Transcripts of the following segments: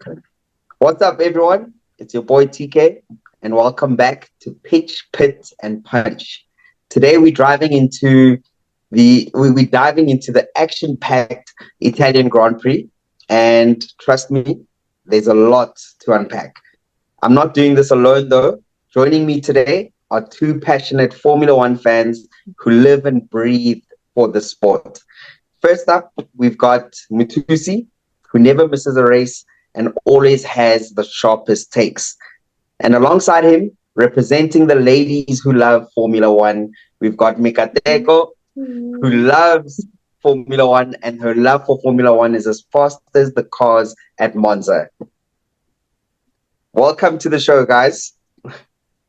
Okay. What's up, everyone? It's your boy TK, and welcome back to Pitch, Pit, and Punch. Today, we're diving into the action-packed Italian Grand Prix, and trust me, there's a lot to unpack. I'm not doing this alone, though. Joining me today are two passionate Formula One fans who live and breathe for the sport. First up, we've got Thusi, who never misses a race and always has the sharpest takes. And alongside him, representing the ladies who love Formula One, we've got Mikateko, who loves Formula One, and her love for Formula One is as fast as the cars at Monza. Welcome to the show, guys.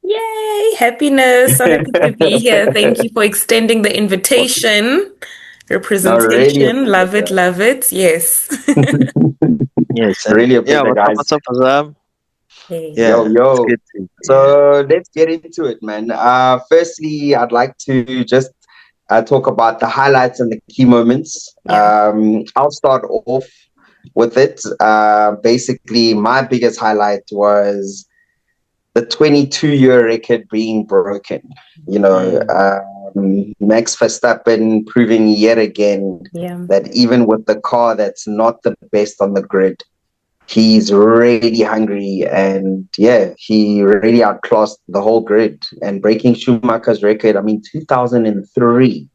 Yay! Happiness. So happy to be here. Thank you for extending the invitation. Representation. Love it, love it. Yes. Yes. Really a pleasure, guys. What's up, Azam? Hey. Yeah. Yo. So let's get into it, man. Firstly, I'd like to just talk about the highlights and the key moments. Yeah. I'll start off with it. Basically, my biggest highlight was the 22-year record being broken. Max Verstappen proving yet again that even with the car that's not the best on the grid, he's really hungry, and he really outclassed the whole grid and breaking Schumacher's record. 2003,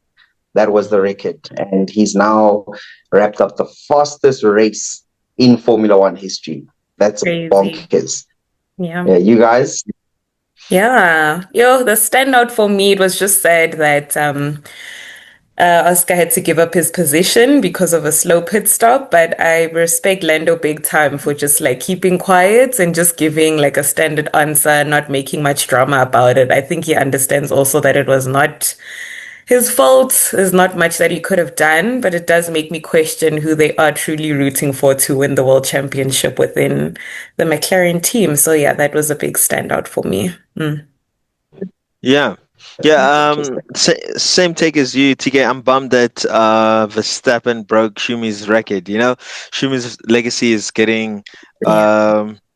that was the record, and he's now wrapped up the fastest race in Formula One history. That's crazy. Bonkers. Yeah, you guys? Yeah. The standout for me, it was just sad that Oscar had to give up his position because of a slow pit stop, but I respect Lando big time for just keeping quiet and just giving a standard answer, not making much drama about it. I think he understands also that it was not his fault. There's not much that he could have done, but it does make me question who they are truly rooting for to win the world championship within the McLaren team. So yeah, that was a big standout for me. Yeah. Same take as you, TK. I'm bummed that Verstappen broke Schumi's record. Schumi's legacy is getting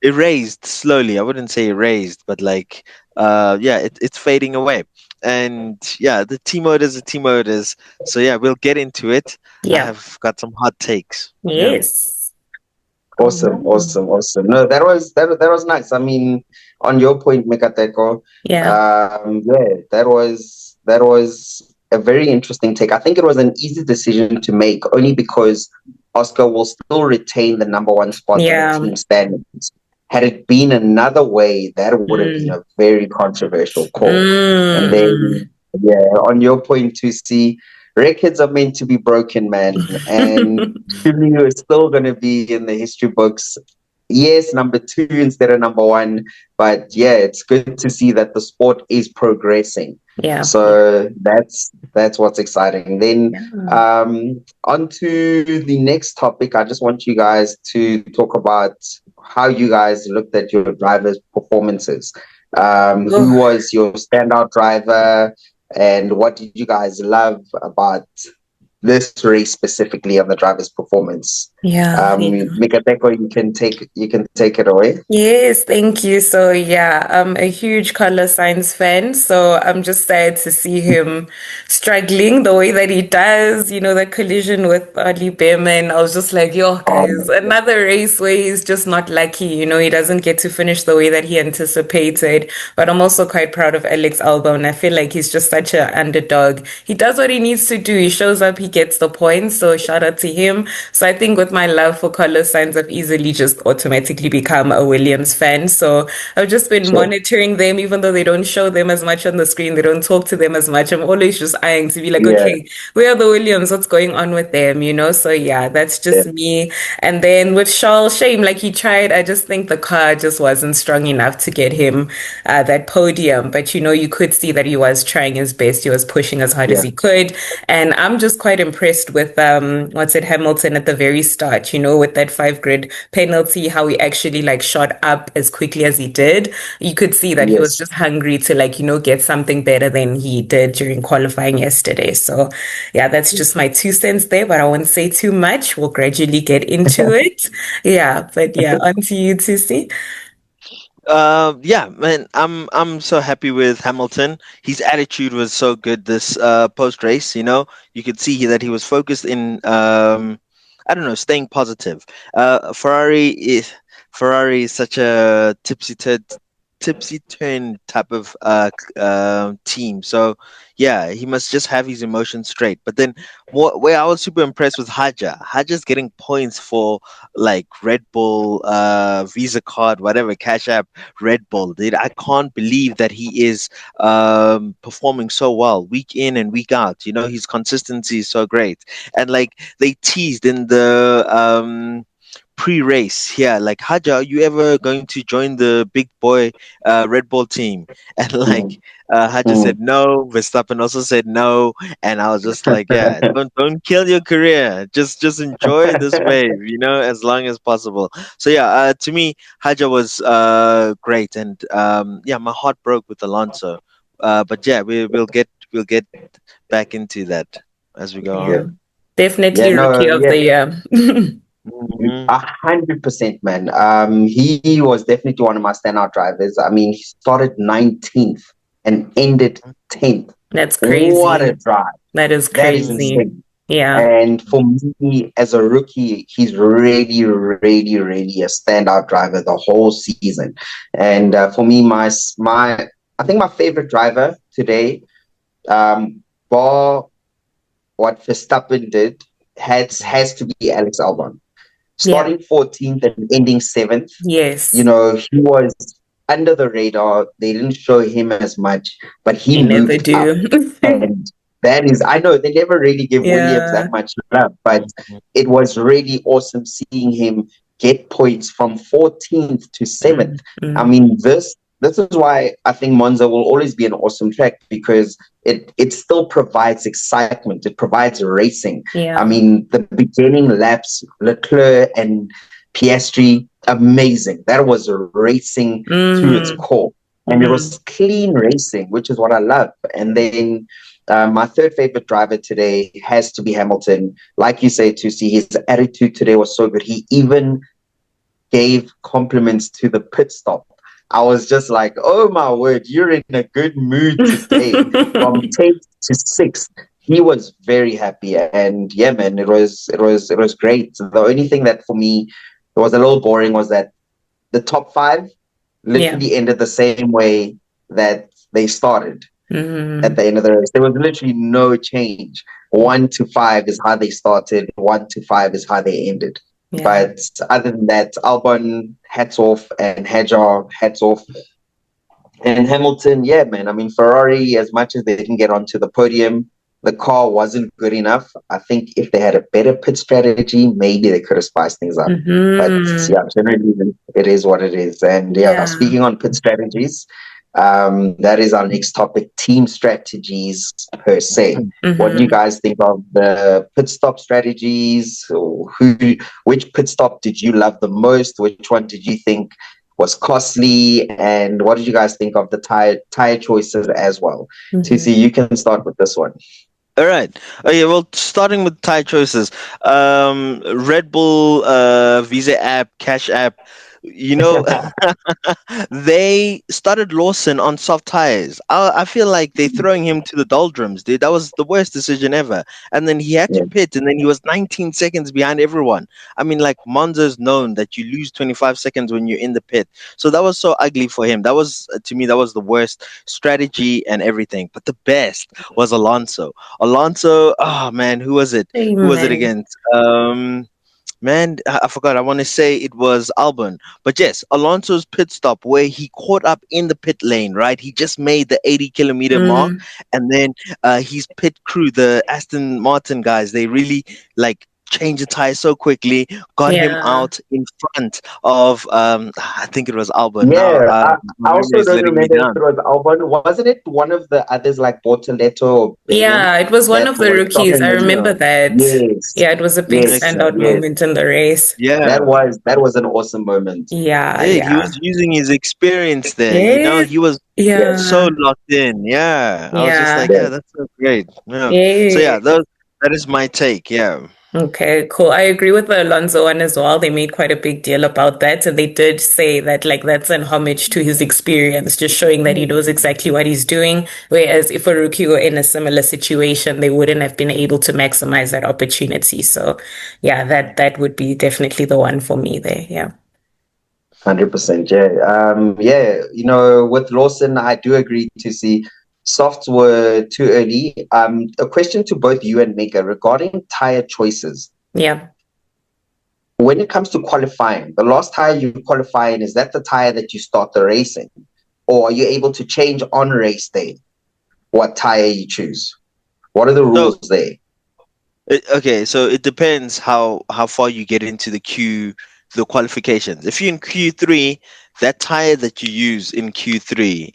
erased slowly. I wouldn't say erased, but it's fading away. And the team orders are team orders. So we'll get into it. Yeah. I have got some hot takes. Yes. Awesome. No, that was nice. On your point, Mikateko, that was a very interesting take. I think it was an easy decision to make, only because Oscar will still retain the number one spot on the team standings. Had it been another way, that would have been a very controversial call. And then, on your point, to see records are meant to be broken, man. And Jimmy is still going to be in the history books. Yes, number 2 instead of number 1. But it's good to see that the sport is progressing. Yeah. So that's what's exciting. Then on to the next topic. I just want you guys to talk about how you guys looked at your drivers' performances. Who was your standout driver, and what did you guys love about this race specifically on the driver's performance? Mikateko, you can take it away. Yes, thank you. So I'm a huge Carlos Sainz fan, so I'm just sad to see him struggling the way that he does. The collision with Ali Behrman, I was just like, guys, another race where he's just not lucky. He doesn't get to finish the way that he anticipated. But I'm also quite proud of Alex Albon. I feel like he's just such an underdog. He does what he needs to do. He shows up, he gets the points. So shout out to him. So I think with my love for Carlos Sainz, I've easily just automatically become a Williams fan. So I've just been monitoring them, even though they don't show them as much on the screen. They don't talk to them as much. I'm always just eyeing to be like, okay, where are the Williams? What's going on with them? So that's just me. And then with Charles, shame, he tried. I just think the car just wasn't strong enough to get him that podium. But you could see that he was trying his best. He was pushing as hard as he could. And I'm just quite quite impressed with what's it, Hamilton at the very start, with that 5 grid penalty, how he actually like shot up as quickly as he did. You could see that he was Yes. just hungry to like, get something better than he did during qualifying yesterday. So yeah, that's just my 2 cents there, but I won't say too much. We'll gradually get into it. Yeah, but yeah, on to you, Tusi. Yeah, man, I'm so happy with Hamilton. His attitude was so good this post race. You could see that he was focused in I don't know, staying positive. Ferrari is such a tipsy turn type of team. So yeah, he must just have his emotions straight. But then, where I was super impressed with Haja's getting points for like Red Bull, Visa card, whatever, Cash App, Red Bull. Dude, I can't believe that he is performing so well week in and week out. His consistency is so great. And like they teased in the pre-race, yeah, like, Haja, are you ever going to join the big boy Red Bull team? And Mm, like Haja mm. said no, Verstappen also said no, and I was just like, yeah, don't kill your career, just enjoy this wave, as long as possible. So yeah, to me, Haja was great, and yeah, my heart broke with Alonso, but yeah, we'll get back into that as we go Yeah, Yeah. on. Yeah, definitely rookie no, of yeah, the year. 100%, man. He was definitely one of my standout drivers. I mean, he started 19th and ended 10th. That's What a crazy. drive. That is That is crazy. insane. Yeah. And for me, as a rookie, he's really, really, really a standout driver the whole season. And for me, I think my favorite driver today, bar what Verstappen did, has to be Alex Albon. Yeah. Starting 14th and ending 7th, Yes. he was under the radar. They didn't show him as much, but he They never moved up. do. And that is, I know they never really give Williams Yeah. that much love, but Mhm. it was really awesome seeing him get points from 14th to 7th. I Mm-hmm. mean, this is why I think Monza will always be an awesome track, because it still provides excitement. It provides racing. I Yeah. mean, the beginning laps, Leclerc and Piastri, amazing. That was racing to its Mm-hmm. core. And it Mm-hmm. was clean racing, which is what I love. And then my third favorite driver today has to be Hamilton. Like you say, to see his attitude today was so good. He even gave compliments to the pit stop. I was just like, oh my word, you're in a good mood today. From 10th to 6th, he was very happy. And yeah, man, it was great. The only thing that for me was a little boring was that the top five Yeah. literally ended the same way that they started at Mm-hmm. the end of the race. There was literally no change. 1 to 5 is how they started, 1 to 5 is how they ended. Yeah. But other than that, Albon, hats off, and Hajar, hats off. And Hamilton, yeah, man. I mean, Ferrari, as much as they didn't get onto the podium, the car wasn't good enough. I think if they had a better pit strategy, maybe they could have spiced things up. But Mm-hmm. yeah, generally it is what it is. And yeah, Yeah. speaking on pit strategies, that is our next topic: team strategies per se. What do you Mm-hmm. guys think of the pit stop strategies? Which pit stop did you love the most? Which one did you think was costly? And what did you guys think of the tire choices as well? TC, Mm-hmm. you can start with this one. All right. Okay. Well, starting with tire choices, Red Bull, Visa app, Cash app. You know, they started Lawson on soft tires. I feel like they're throwing him to the doldrums, dude. That was the worst decision ever. And then he had to Yeah. pit, and then he was 19 seconds behind everyone. I mean, like, Monza's known that you lose 25 seconds when you're in the pit. So that was so ugly for him. That was, to me, that was the worst strategy and everything. But the best was Alonso. Alonso, oh man, who was it? Who was it Amen. against? Man, I forgot. I want to say it was Albon. But yes, Alonso's pit stop where he caught up in the pit lane, right? He just made the 80-kilometer mark. Mm. And then his pit crew, the Aston Martin guys, they really like changed the tire so quickly, got him Yeah. out in front of I think it was Albon. Now Yeah, my I memory also is don't letting me remember if it down. was Albon. Wasn't it one of the others like Bortoleto or Behrman Yeah, it was one that of the was I rookies. think I stopping him? remember so. that. Yes, Yeah, it was a big yes, Makes sense. standout yes. moment in the race. Yeah. That was an awesome moment. Yeah, Yeah, he was yeah. using his experience there. Yes. He was Yeah, so Yeah. locked in. Yeah, I was just like, Yeah. yeah, yeah. that's so great. Yeah. So Yeah. yeah, that is my take. Yeah. Okay, cool. I agree with the Alonso one as well. They made quite a big deal about that. And they did say that, like, that's an homage to his experience, just showing that he knows exactly what he's doing. Whereas if a rookie were in a similar situation, they wouldn't have been able to maximize that opportunity. So, yeah, that would be definitely the one for me there. Yeah. 100%. Yeah. Yeah, with Lawson, I do agree to see softs were too early. A question to both you and Mika regarding tire choices. Yeah. When it comes to qualifying, the last tire you qualify in, is that the tire that you start the race in? Or are you able to change on race day what tire you choose? What are the So rules there? okay, so it depends how far you get into the qualifications. If you're in Q3, that tire that you use in Q3,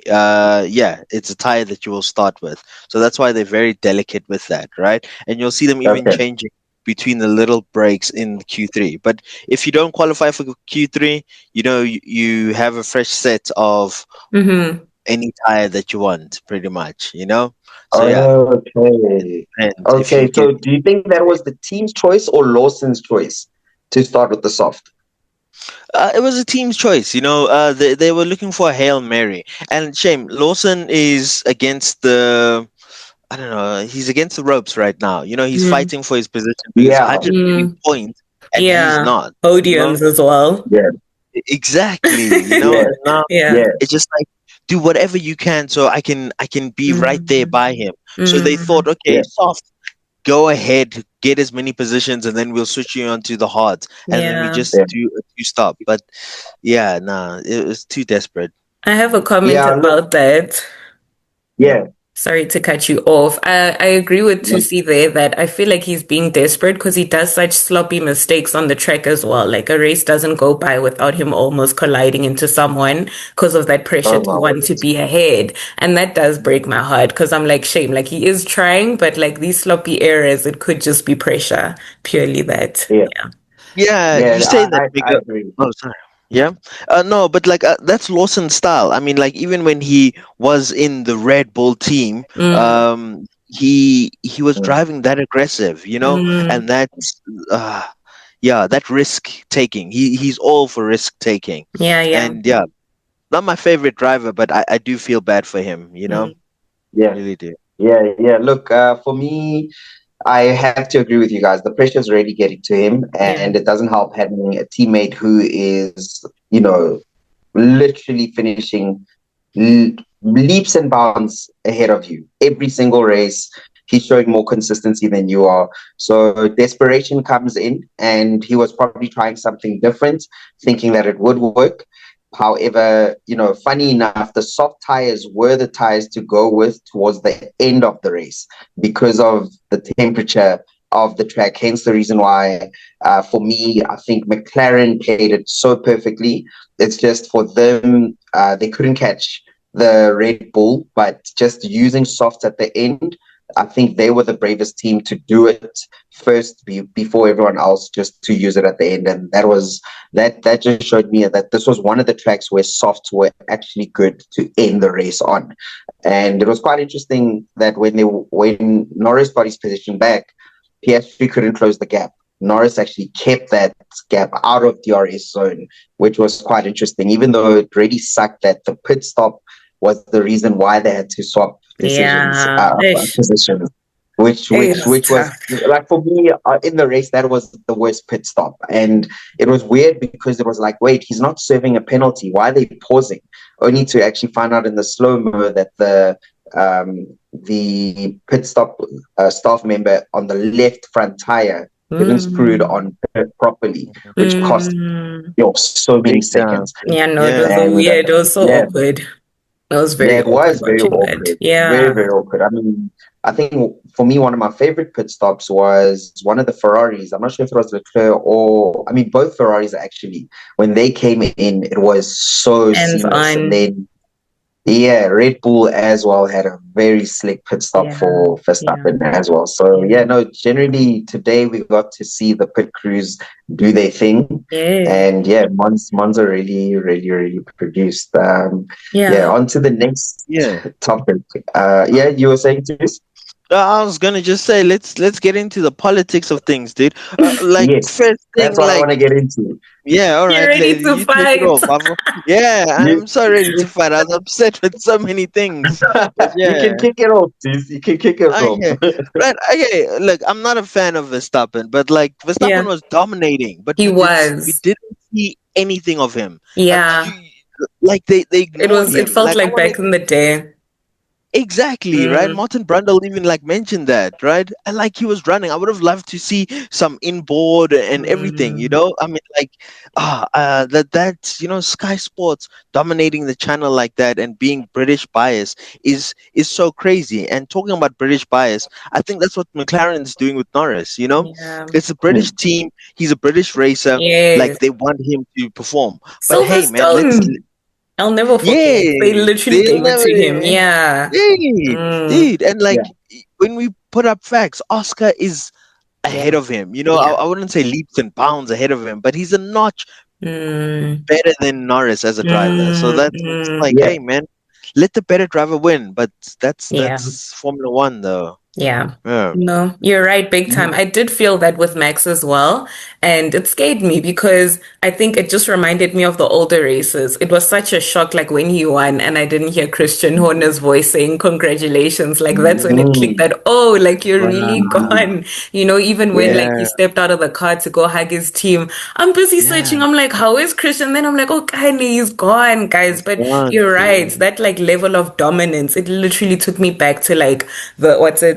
yeah, it's a tire that you will start with. So that's why they're very delicate with that, right? And you'll see them even Okay. changing between the little breaks in Q3. But if you don't qualify for Q3, you have a fresh set of Mm-hmm. any tire that you want, pretty much. So yeah, it Okay. depends if you Okay. get. So do you think that was the team's choice or Lawson's choice to start with the soft? It was a team's choice. They were looking for a Hail Mary. And shame, Lawson is against the. I don't know. He's against the ropes right now. He's Mm. fighting for his position because Yeah. 100 million Mm. points and he's Yeah. not. You know, Podiums as well. Yeah. exactly. Yeah. And now Yeah. Yeah. it's just like do whatever you can so I can be right there Mm. by him. So they thought, Mm. okay, Yeah. soft, go ahead, get as many positions, and then we'll switch you onto the hard, and then we Yeah. just Yeah. do a two stop. But yeah, nah, it was too desperate. I have a comment Yeah. Look. about that. Yeah. Sorry to cut you off. I agree with Thusi there that I feel like he's being desperate because he does such sloppy mistakes on the track as well. Like a race doesn't go by without him almost colliding into someone because of that pressure Oh to my want to word. be ahead. And that does break my heart because I'm like, shame. Like he is trying, but like these sloppy errors, it could just be pressure. Purely that. Yeah. Yeah. Yeah, Yeah. you say that I because agree. oh sorry. Yeah. No, but like that's Lawson's style. I mean, like even when he was in the Red Bull team, Mm, he was Mm. driving that aggressive, mm, and that's uh yeah, that risk taking. He's all for risk taking. yeah, yeah. And yeah, not my favorite driver, but I do feel bad for him, Mm, Yeah. really do. Yeah. Yeah. Look, for me, I have to agree with you guys. The pressure is already getting to him, yeah. and it doesn't help having a teammate who is, literally finishing leaps and bounds ahead of you every single race. He's showing more consistency than you are. So desperation comes in, and he was probably trying something different, thinking that it would work. However, funny enough, the soft tires were the tires to go with towards the end of the race because of the temperature of the track. Hence the reason why, for me, I think McLaren played it so perfectly. It's just for them, they couldn't catch the Red Bull, but just using softs at the end, I think they were the bravest team to do it first before everyone else, just to use it at the end. And that just showed me that this was one of the tracks where softs were actually good to end the race on. And it was quite interesting that when Norris got his position back, Piastri couldn't close the gap. Norris actually kept that gap out of DRS zone, which was quite interesting, even though it really sucked that the pit stop was the reason why they had to swap Yeah. Ish. positions, It was which was tough. like for me, in the race, that was the worst pit stop. And it was weird because it was like, wait, he's not serving a penalty. Why are they pausing? Only to actually find out in the slow mo that the pit stop staff member on the left front tire didn't screw it Mm, on properly, which cost mm. so many Big time. seconds. Yeah, no, it Yeah. was so And weird. It was so yeah, awkward. It was Yeah, very it was awkward very watching that. awkward. Very, Yeah. very awkward. I mean, I think for me, one of my favorite pit stops was one of the Ferraris. I'm not sure if it was Leclerc or, I mean, both Ferraris actually. When they came in, it was so Hands seamless. And on. then, yeah, Red Bull as well had a very slick pit stop Yeah. for Yeah. Verstappen as well. So, Yeah. yeah, no, generally today we got to see the pit crews do their thing. Yeah. And yeah, Monza really, really, really produced. Yeah, Yeah. on to the next Yeah. topic. Yeah, you were saying this? I was gonna just say let's get into the politics of things, dude. Like Yes, first that's thing, what I like want to get into. yeah, all You're right, ready to you take it fight. off. Yeah, You, I'm so ready to fight. I was upset with so many things, but you yeah, can kick it off, sis. You can kick it off. okay, right, okay. Look, I'm not a fan of Verstappen, but like Verstappen Yeah. was dominating, but He we was. didn't see anything of him. Yeah. Like they ignored It him. felt Like I like want to back in the day. Exactly, right? Mm. Martin Brundle even like mentioned that, right? And like he was running. I would have loved to see some inboard and everything, you Mm. know? I mean, like that's Sky Sports dominating the channel like that and being British bias is so crazy. And talking about British bias, I think that's what McLaren's doing with Norris, you know? Yeah. It's a British team, he's a British racer, like Yes. they want him to perform. But hey man, let's Silverstone. I'll never yeah, forget. They literally they'll gave it never to him. Yeah. dude, Mm. dude, and Yeah. like when we put up facts, Oscar is ahead Yeah. of him. You know, Yeah. I wouldn't say leaps and bounds ahead of him, but he's a notch Mm. better than Norris as a driver. So Mm. that's Mm. like, Yeah. hey man, let the better driver win. But Yeah. that's Formula One though. Yeah. Yeah. No, you're right, big time. Mhm. I did feel that with Max as well. And it scared me because I think it just reminded me of the older races. It was such a shock, like when he won, and I didn't hear Christian Horner's voice saying congratulations. Like that's when it clicked Mhm. that, oh, like you're really Wow. gone. Even when like he Yeah. stepped out of the car to go hug his team, I'm busy searching. Yeah. I'm like, how is Christian? Then I'm like, oh, kindly, he's gone, guys. It's But one, you're right. dude. That like level of dominance, it literally took me back to like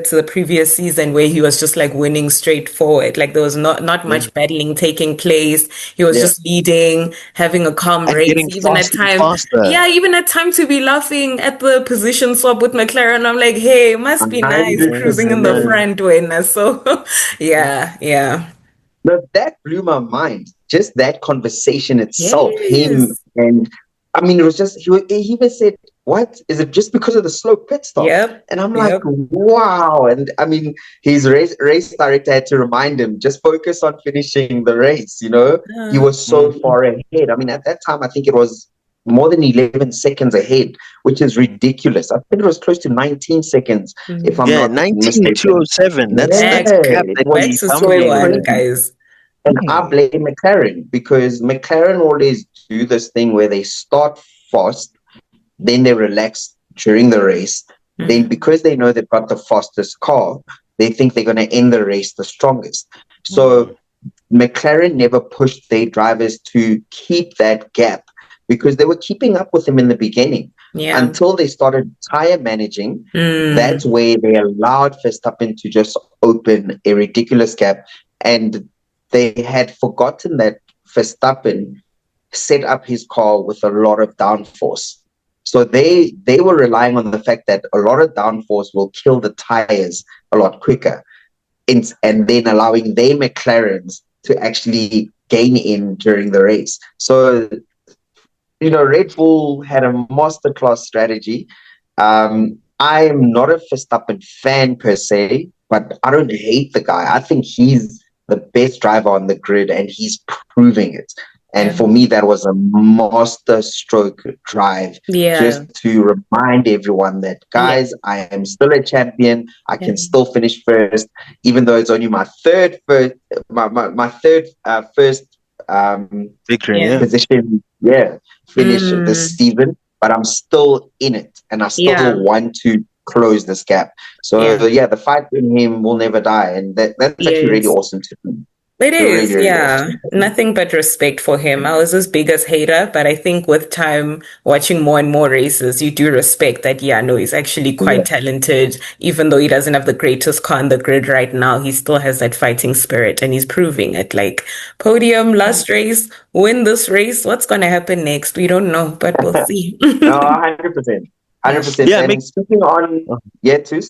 the previous season where he was just like winning straightforward. Like there was not Yeah. much battling taking place. He was Yeah. just leading, having a calm And race. getting faster and faster. Even at time to be laughing at the position swap with McLaren. I'm like, hey, must be nice cruising in the 100%. front winner. So yeah, yeah. No, that blew my mind. Just that conversation itself, him Yes. and I mean, it was just he even said, "What is it? Just because of the slow pit stop?" Yep. And I'm like, Yep. "Wow!" And I mean, his race director had to remind him, "Just focus on finishing the race." He Uh, was so far ahead. I mean, at that time, I think it was more than 11 seconds ahead, which is ridiculous. I think it was close to 19 seconds, if I'm mm. Yeah, not mistaken. 19207. That's Back, the gap Yeah, it that was back he to so square one, dominated. crazy. guys. And I Hmm. blame McLaren because McLaren always do this thing where they start fast, then they relax during the race. Then, Mm, because they know they've got the fastest car, they think they're going to end the race the strongest. Hmm. So McLaren never pushed their drivers to keep that gap because they were keeping up with them in the beginning yeah. until they started tire managing. That's Mm, where they allowed Verstappen to just open a ridiculous gap. And they had forgotten that Verstappen set up his car with a lot of downforce. So they were relying on the fact that a lot of downforce will kill the tires a lot quicker, and then allowing their McLarens to actually gain in during the race. So Red Bull had a masterclass strategy. I'm not a Verstappen fan per se, but I don't hate the guy. I think he's the best driver on the grid, and he's proving it. And yeah. for me, that was a master stroke drive, Yeah. just to remind everyone that, Yeah. guys, I am still a champion. I Yeah. can still finish first, even though it's only my third first Victory, Yeah. yeah. position, yeah, finish this Mm, season, but I'm still in it and I still yeah. want to close this gap. So Yeah. yeah, the fight with him will never die, and that's actually really Yes. awesome to me. It Really, is, really yeah. awesome. Nothing but respect for him. I was his biggest hater, but I think with time, watching more and more races, you do respect that, yeah, no, he's actually quite Yeah. talented. Even though he doesn't have the greatest car on the grid right now, he still has that fighting spirit and he's proving it. Like, podium, last race, win this race. What's going to happen next? We don't know, but we'll see. No, 100%. 100%. Yeah, And speaking on, yeah, too.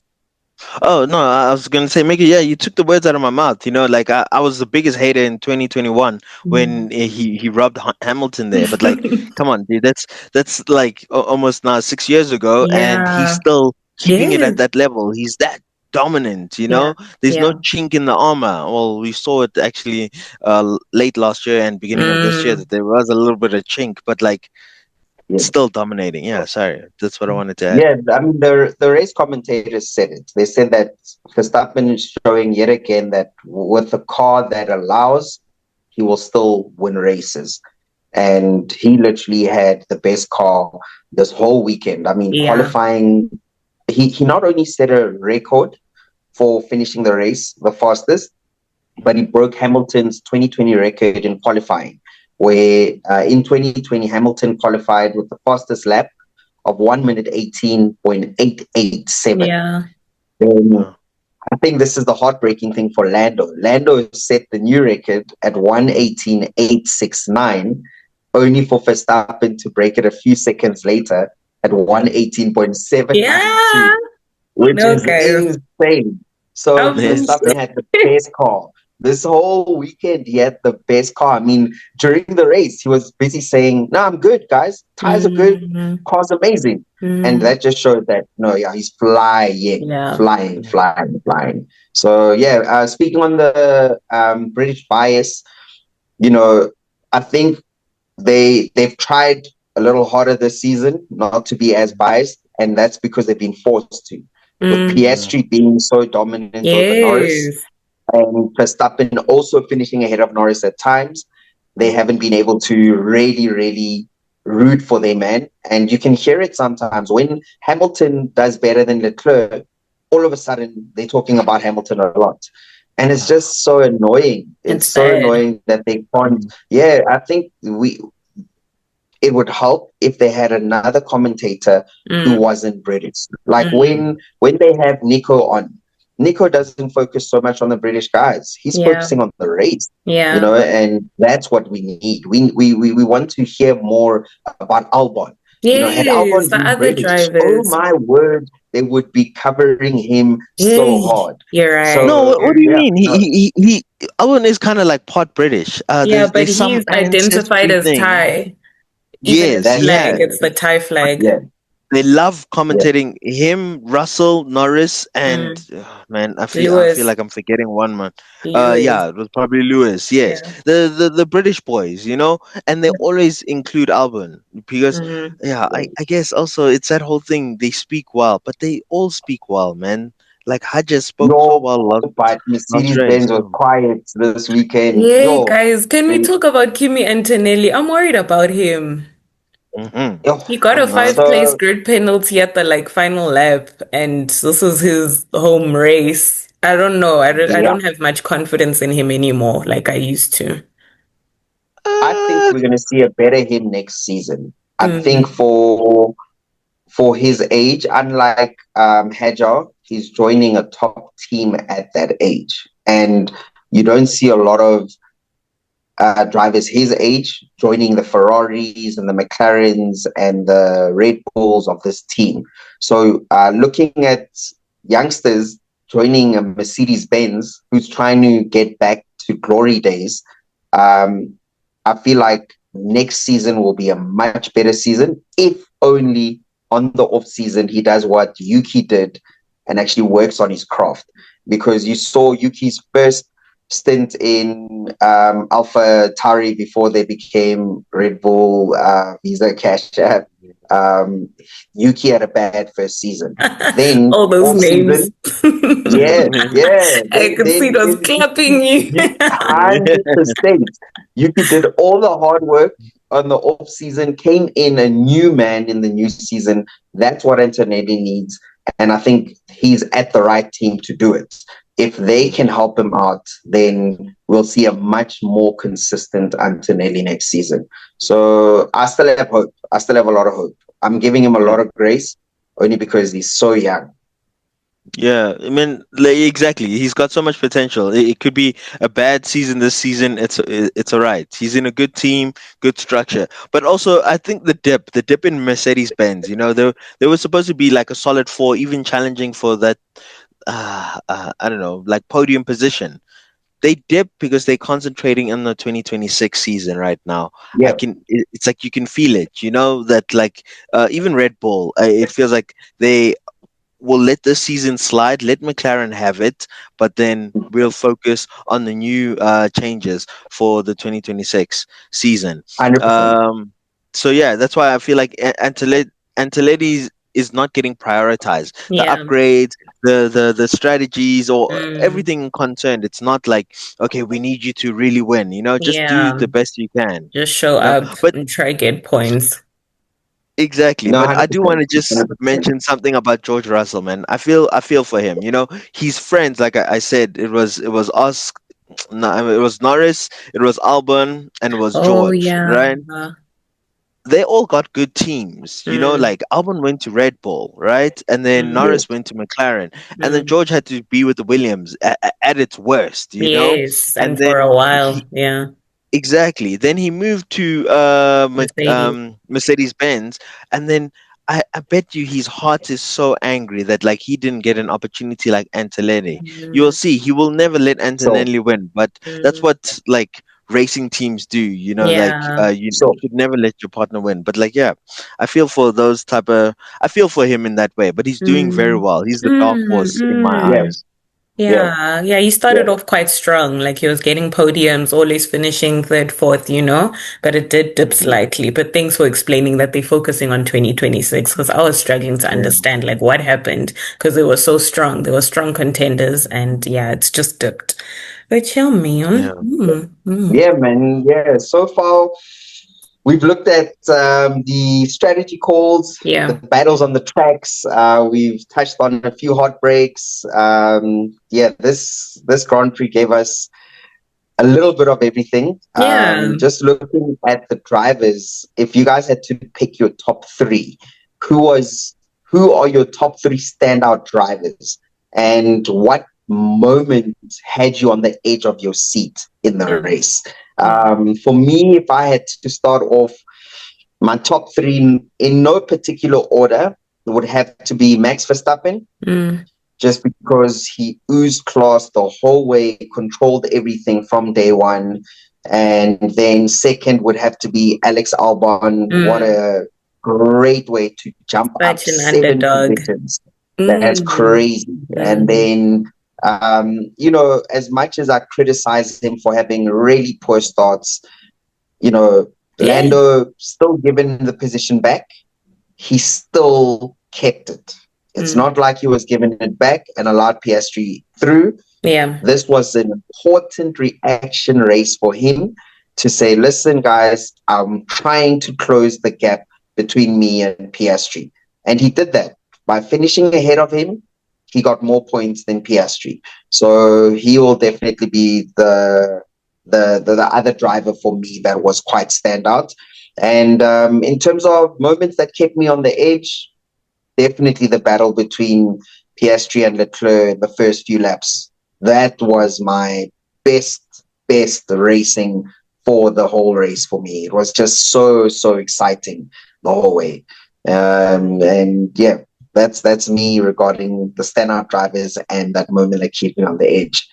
oh no, I was gonna say, Mickey. Yeah, you took the words out of my mouth. You know, like I was the biggest hater in 2021 when he rubbed Hamilton there. But like, come on, dude, that's like almost now 6 years ago, and he's Yeah. still keeping it at Yes. that level. He's that dominant. You Yeah. know, there's no Yeah. chink in the armor. Well, we saw it actually late last year and beginning of this year Mm. that there was a little bit of chink, but like Yeah. still dominating. Yeah, sorry, that's what I wanted to add. Yeah, I mean the race commentators said it. They said that Verstappen is showing yet again that with a car that allows, he will still win races. And he literally had the best car this whole weekend. I mean, Yeah. qualifying, he not only set a record for finishing the race the fastest, but he broke Hamilton's 2020 record in qualifying, where in 2020 Hamilton qualified with the fastest lap of 1 minute 18.887. Yeah. Then I think this is the heartbreaking thing for Lando. Lando set the new record at 118.869, only for Verstappen to break it a few seconds later at 118.792, Yeah. which No, is guys. insane. So Um, Verstappen had the best car. This whole weekend, he had the best car. I mean, during the race, he was busy saying, "No, I'm good, guys. Tires are good. mm, Car's amazing." And mm, that just showed that, no, yeah, he's flying, yeah. flying, flying, flying. So, yeah, speaking on the British bias, you know, I think they've tried a little harder this season not to be as biased, and that's because they've been forced to. With Mm, Piastri being so dominant over Norris, yes. and Verstappen also finishing ahead of Norris at times, they haven't been able to really, really root for their man. And you can hear it sometimes when Hamilton does better than Leclerc, all of a sudden they're talking about Hamilton a lot. And it's just so annoying. It's It's so bad. annoying that they can't. Yeah, I think it would help if they had another commentator who Mm, wasn't British. Like mm, when they have Nico on, Nico doesn't focus so much on the British guys. He's yeah. focusing on the race, Yeah. and that's what we need. We want to hear more about Albon. Had Yes. Albon The been other British, oh drivers. my word, they would be covering him so Hey, hard. you're No, right. So what do you yeah, mean? He Owen is kind of like part British. Yeah, but There's some he's identified ancestry as thing. Thai. Even his Yes, that's flag, yeah. it's the Thai flag. yeah, They love yeah. commentating him, Russell, Norris, and Mm. man, I feel Lewis. like I'm forgetting one man. Lewis. Yeah, it was probably Lewis. Yes, Yeah. the British boys, and they always include Albon because Mm. yeah, I guess also it's that whole thing. They speak well, but they all speak well, man. Like Hodges spoke so Yo, well but last race. Mercedes-Benz was Oh. quiet this weekend. Hey Yo, guys, can we they, talk about Kimi Antonelli? I'm worried about him. Mm-hmm. yo, He got a Uh-huh. five place so grid penalty at the final lap, and this is his home race. I don't know. I yeah, don't have much confidence in him anymore, like I used to. I think we're gonna see a better him next season. I think Mm, for his age, unlike Hajar, he's joining a top team at that age, and you don't see a lot of drivers his age joining the Ferraris and the McLarens and the Red Bulls of this team. So looking at youngsters joining a Mercedes Benz who's trying to get back to glory days, um, I feel like next season will be a much better season if only on the off season he does what Yuki did and actually works on his craft. Because you saw Yuki's first stint in Alpha Tauri before they became Red Bull Visa Cash App. Um, Yuki had a bad first season. Then all those off names. season, yeah, yeah. I could see those clapping you. You 100%. Yuki did all the hard work on the off season, came in a new man in the new season. That's what Antonelli needs, and I think he's at the right team to do it. If they can help him out, then we'll see a much more consistent Antonelli next season. So I still have hope. I still have a lot of hope. I'm giving him a lot of grace only because he's so young. Yeah, I mean, like, exactly. He's got so much potential. It could be a bad season this season. It's all right. He's in a good team, good structure. But also, I think the dip in Mercedes Benz. You know, they were supposed to be like a solid four, even challenging for that. I don't know, like podium position. They dip because they're concentrating on the 2026 season right now. Yeah, It's like you can feel it. You know that like even Red Bull. It feels like they we'll let this season slide, let McLaren have it, but then we'll focus on the new changes for the 2026 season. 100%. Um, so yeah, that's why I feel like Antonetti is not getting prioritized. The Yeah. upgrades, the strategies, or Mm. everything concerned. It's not like, okay, we need you to really win. You know, just do Yeah. the best you can. Just show You know, up but and try get points. exactly, No, but I do want 100%. to just 100%. mention something about George Russell, man. I feel for him. You know, he's friends. Like I said, it was us. No, I mean, it was Norris, it was Albon, and it was Oh George. yeah. Right? They all got good teams. You know, Mm. like Albon went to Red Bull, right, and then Mm. Norris went to McLaren, and then Mm. George had to be with the Williams at its worst. You know, Yes, and and for then a while, yeah. exactly. Then he moved to Mercedes. Mercedes Benz, and then I bet you his heart is so angry that like he didn't get an opportunity like Antonelli. You'll Mm. see he will never let So, Antonelli win, but that's Mm. what like racing teams do. You know, like Yeah. you so should never let your partner win. But like yeah, I feel for those type of I feel for him in that way. But he's doing very Mm. well. He's the dark Mm. horse in my yeah, Mm. eyes. yeah, Yeah, yeah, he yeah. started off quite strong. Like he was getting podiums, always finishing third, fourth, but it did dip Mhm. slightly. But thanks for explaining that they're focusing on 2026 because I was struggling to Yeah. understand like what happened because they were so strong. They were strong contenders, and yeah, it's just dipped. But yeah, man. Yeah. Yeah, man. Yeah. So far, we've looked at the strategy calls, the Yeah. battles on the tracks. We've touched on a few heartbreaks. Yeah, this Grand Prix gave us a little bit of everything. Yeah. Just looking at the drivers, if you guys had to pick your top three, who was who are your top three standout drivers, and what moment had you on the edge of your seat in the Mm. race? Mm. For me, if I had to start off, my top three in no particular order would have to be Max Verstappen, Mm. just because he oozed class the whole way, controlled everything from day one. And then second would have to be Alex Albon. What Mm. a great way to jump up Such an seven underdog. positions. That's Mm. crazy. And Mm. then, as much as I criticize him for having really poor starts, you know, Yeah. Lando still given the position back, he still kept it. It's Mm. not like he was giving it back and allowed Piastri through. Yeah. This was an important reaction race for him to say, listen, guys, I'm trying to close the gap between me and Piastri. And he did that by finishing ahead of him. He got more points than Piastri. So he will definitely be the other driver for me that was quite standout. And in terms of moments that kept me on the edge, definitely the battle between Piastri and Leclerc in the first few laps. That was my best racing for the whole race for me. It was just so exciting the whole way. And yeah, that's me regarding the standout drivers and that moment that kept me on the edge.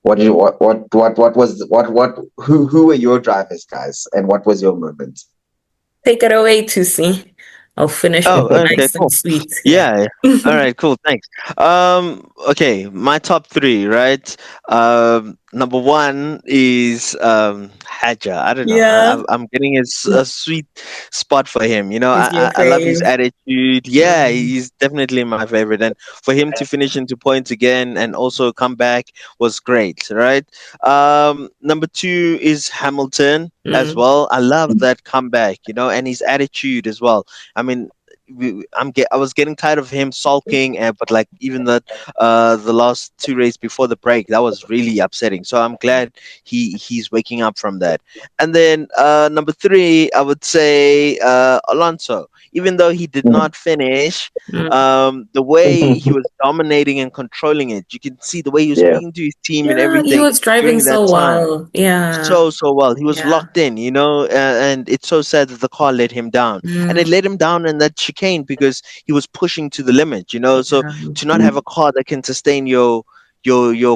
What did you, what was what who were your drivers, guys, and what was your moment? Take it away, Tusi. I'll finish off Oh, okay, nice and cool. sweet. Yeah. Yeah. All right, cool. Thanks. Okay, my top three, right? Number one is Haja. I don't know. Yeah. I'm getting a sweet spot for him. You know, Is your I love his fave. attitude. Yeah, Mm. he's definitely my favorite, and for him to finish into points again and also come back was great, right? Number two is Hamilton as Mm. well. I love that comeback. You know, and his attitude as well. I mean, I was getting tired of him sulking, and but like even the last two races before the break, that was really upsetting. So I'm glad he's waking up from that. And then number three, I would say Alonso. Even though he did Mm. not finish, Mm. the way he was dominating and controlling it, you can see the way he was Yeah. speaking to his team and Yeah, he everything was driving during that so time well. Yeah. so well. He was Yeah. locked in, and it's so sad that the car let him down, and it Mm. let him down in that chicane because he was pushing to the limit. So Yeah. to not have Mm. a car that can sustain your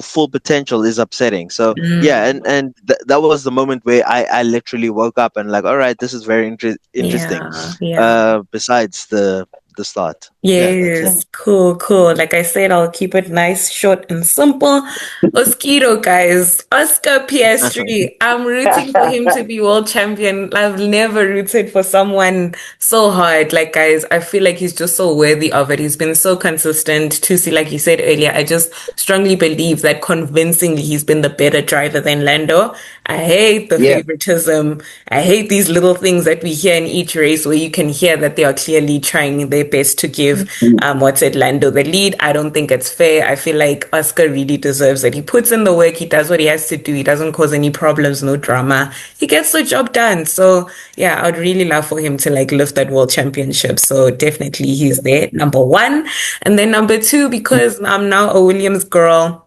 full potential is upsetting. So yeah, Mm. that was the moment where I literally woke up and like, all right, this is very interesting. Yeah. Yeah. Besides the start, yeah, that's it. Yes, cool, cool. Like I said, I'll keep it nice, short, and simple. Mosquito, guys. Oscar PS3. I'm rooting for him to be world champion. I've never rooted for someone so hard. Like, guys, I feel like he's just so worthy of it. He's been so consistent. Tusi, like you said earlier, I just strongly believe that convincingly he's been the better driver than Lando. I hate the Yeah. favoritism. I hate these little things that we hear in each race where you can hear that they are clearly trying their best to give Mm. what's it, Lando the lead. I don't think it's fair. I feel like Oscar really deserves it. He puts in the work, he does what he has to do, he doesn't cause any problems, no drama. He gets the job done. So yeah, I'd really love for him to like lift that world championship. So definitely he's there, number one. And then number two, because I'm now a Williams girl.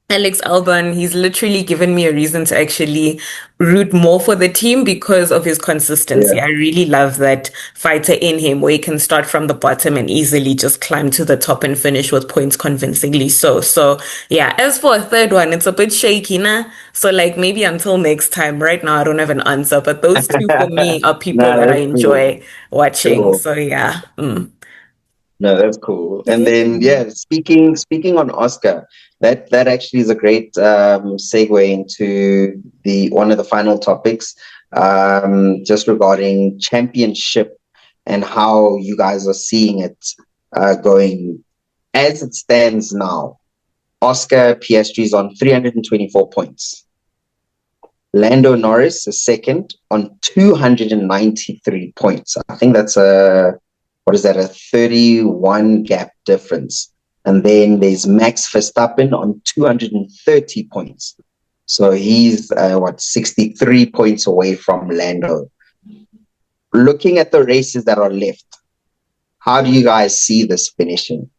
Alex Albon, he's literally given me a reason to actually root more for the team because of his consistency. Yeah. I really love that fighter in him where he can start from the bottom and easily just climb to the top and finish with points convincingly so. Yeah, as for a third one, it's a bit shaky, nah? So like maybe until next time. Right now I don't have an answer, but those two for me are people No, that I that's cool. enjoy watching. Cool. So yeah. Mm. No, that's cool. And Yeah. then yeah, speaking on Oscar, that actually is a great segue into the one of the final topics, just regarding championship and how you guys are seeing it going as it stands now. Oscar PSG is on 324 points. Lando Norris is second on 293 points. I think that's what is that, a 31 gap difference. And then there's Max Verstappen on 230 points. So he's 63 points away from Lando. Looking at the races that are left, how do you guys see this finishing?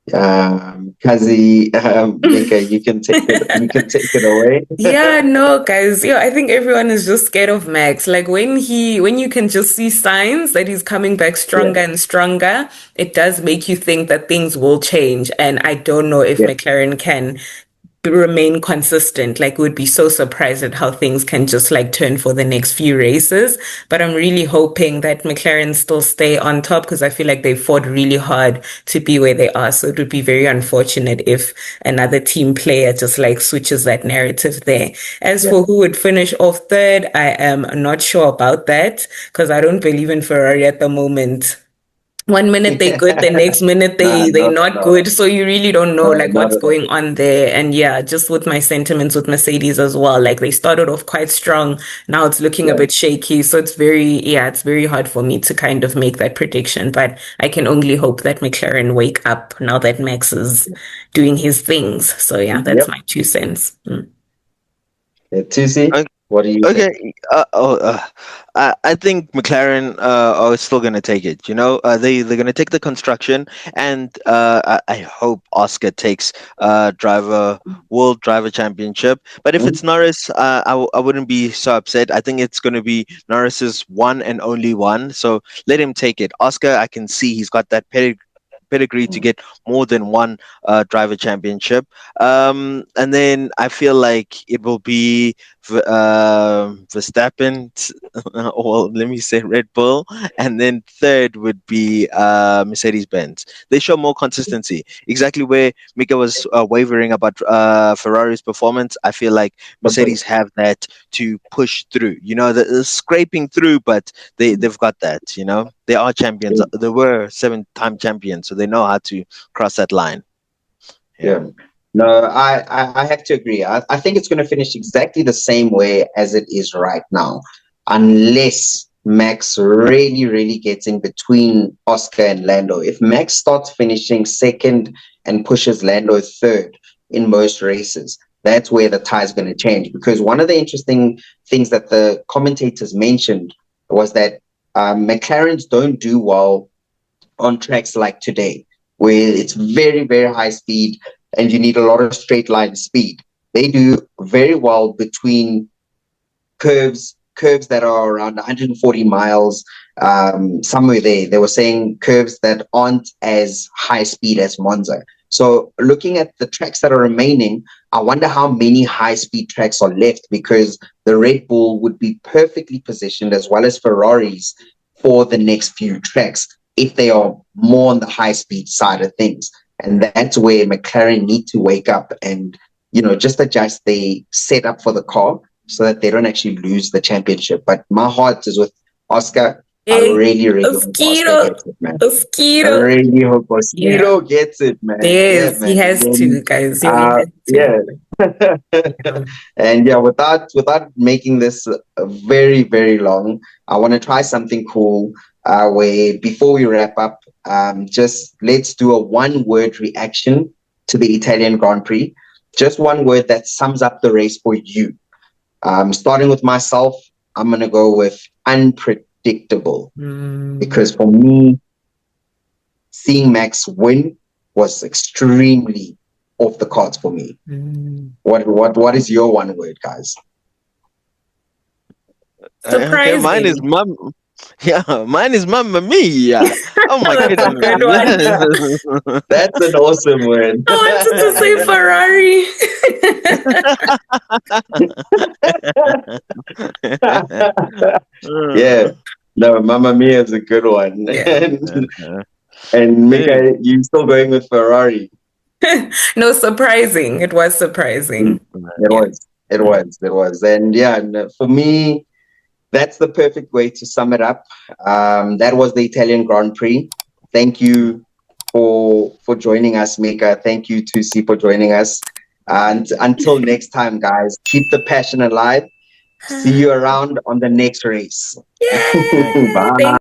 Kazi, Mika, you can take it. You can take it away. Yeah, no, guys. Yeah, I think everyone is just scared of Max. Like when you can just see signs that he's coming back Yeah, stronger and stronger, it does make you think that things will change. And I don't know if yeah, McLaren can remain consistent. Like, would be so surprised at how things can just like turn for the next few races. But I'm really hoping that McLaren still stay on top because I feel like they fought really hard to be where they are. So it would be very unfortunate if another team player just like switches that narrative there. As yeah. for who would finish off third, I am not sure about that because I don't believe in Ferrari at the moment. One minute they good, the next minute No, they not no, good. So you really don't know no, like not what's at all. going on there. And yeah, just with my sentiments with Mercedes as well. Like they started off quite strong. Now it's looking a Yeah, bit shaky. So it's very hard for me to kind of make that prediction. But I can only hope that McLaren wake up now that Max is doing his things. So yeah, that's yep. my 2 cents. Mm. Tusi, what do you think? Okay. I think McLaren are still going to take it. They're going to take the construction, and I hope Oscar takes driver world driver championship. But if Hmm? it's Norris, I wouldn't be so upset. I think it's going to be Norris's one and only one. So let him take it. Oscar, I can see he's got that pedigree to get more than one driver championship. And then I feel like it will be Verstappen, or let me say Red Bull, and then third would be Mercedes Benz. They show more consistency. Exactly where Mika was wavering about Ferrari's performance, I feel like Okay. Mercedes have that to push through. The scraping through, but they've got that. They are champions. They were 7-time champions, so they know how to cross that line. Yeah. Yeah. No, I have to agree. I think it's going to finish exactly the same way as it is right now, unless Max really, really gets in between Oscar and Lando. If Max starts finishing second and pushes Lando third in most races, that's where the tie is going to change. Because one of the interesting things that the commentators mentioned was that McLarens don't do well on tracks like today, where it's very, very high speed and you need a lot of straight line speed. They do very well between curves that are around 140 miles, somewhere there. They were saying curves that aren't as high speed as Monza. So looking at the tracks that are remaining, I wonder how many high speed tracks are left, because the Red Bull would be perfectly positioned, as well as Ferraris, for the next few tracks if they are more on the high speed side of things. And that's where McLaren need to wake up and, just adjust the setup for the car so that they don't actually lose the championship. But my heart is with Oscar. I really, really hope Oscar gets it, man. I really hope Oscar gets it, man. Yes, yeah, man. He has to, guys. He has to. Yeah. And without making this very, very long, I want to try something cool where before we wrap up, just let's do a one-word reaction to the Italian Grand Prix. Just one word that sums up the race for you. Starting with myself, I'm going to go with unpredictable. Because for me, seeing Max win was extremely off the cards for me. What is your one word, guys? Surprising. Okay, mine is mum. Yeah, mine is Mamma Mia. Oh my That's goodness. a good one. That's an awesome word. I wanted to say Ferrari. Yeah. No, Mamma Mia is a good one. Yeah. And Mika, you still going with Ferrari? No, surprising. It was surprising. It was. And for me, that's the perfect way to sum it up. That was the Italian Grand Prix. Thank you for joining us, Mika. Thank you, Thusi, for joining us. And until next time, guys, keep the passion alive. See you around on the next race. Yay! Bye.